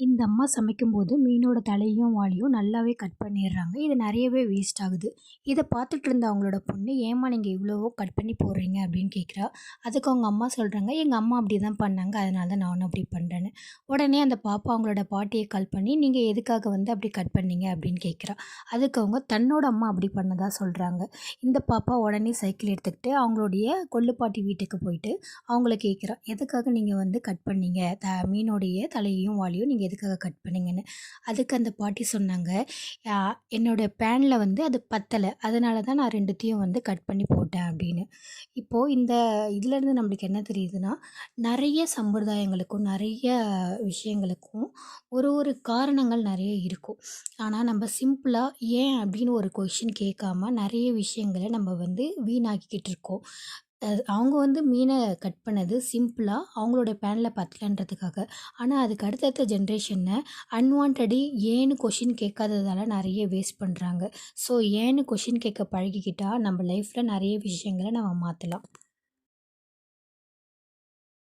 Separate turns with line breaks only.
இந்த அம்மா சமைக்கும்போது மீனோட தலையும், வாலையும் நல்லாவே கட் பண்ணிடுறாங்க. இது நெறையவே வேஸ்ட் ஆகுது. இத பார்த்துட்டு இருந்த அவங்களோட பொண்ணு, "ஏம்மா நீங்க இவ்வளவோ கட் பண்ணி போடுறீங்க?" அப்படின்னு கேட்குறா. அதுக்கு அவங்க அம்மா சொல்றாங்க, "எங்க அம்மா அப்படிதான் பண்ணாங்க. அதனால தான் நானும் அப்படி பண்றேன்னு." உடனே அந்த பாப்பா அவங்களோட பாட்டிய கால் பண்ணி, "நீங்க எதுக்காக வந்து அப்படி கட் பண்ணீங்க?" அப்படின்னு கேட்குறா. அதுக்கு அவங்க தன்னோட அம்மா அப்படி பண்ணதா சொல்றாங்க. இந்த பாப்பா உடனே சைக்கிள் எடுத்துக்கிட்டு அவங்களுடைய கொள்ளு பாட்டி வீட்டுக்கு போயிட்டு அவங்கள கேட்குறா, "எதுக்காக நீங்க வந்து கட் பண்ணீங்க? மீனோடைய தலையையும், வாலையும் நீங்க எதுக்காக கட் பண்ணீங்கன்னு?" அதுக்கு அந்த பாட்டி சொன்னாங்க, "யா என்னோட பேன்ல வந்து அது பத்தல. அதனால தான் நான் 2த்தையும் வந்து கட் பண்ணி போட்டேன்." அப்படின்னு. இப்போ இந்த இதுலேருந்து நம்மளுக்கு என்ன தெரியுதுன்னா, நெறைய சம்பிரதாயங்களுக்கும், நெறைய விஷயங்களுக்கும் ஒரு ஒரு காரணங்கள் நெறைய இருக்கும். ஆனா நம்ம சிம்பிளா ஏன் அப்படின்னு ஒரு கொஸ்டின் கேட்காம நெறைய விஷயங்கள நம்ம வந்து வீணாக்கிக்கிட்டு இருக்கோம். அவங்க வந்து மீன கட் பண்ணது சிம்பிளா அவங்களோட பேன்ல பத்தலன்றதுக்காக. ஆனா, அதுக்கு அடுத்தடுத்த ஜென்ரேஷன்ல அன்வான்டடி ஏன்னு கொஸ்டின் கேட்காததால நெறைய வேஸ்ட் பண்றாங்க. ஸோ, ஏன்னு கொஸ்டின் கேட்க பழகிக்கிட்டா நம்ம லைஃப்ல நெறைய விஷயங்கள நம்ம மாத்தலாம்.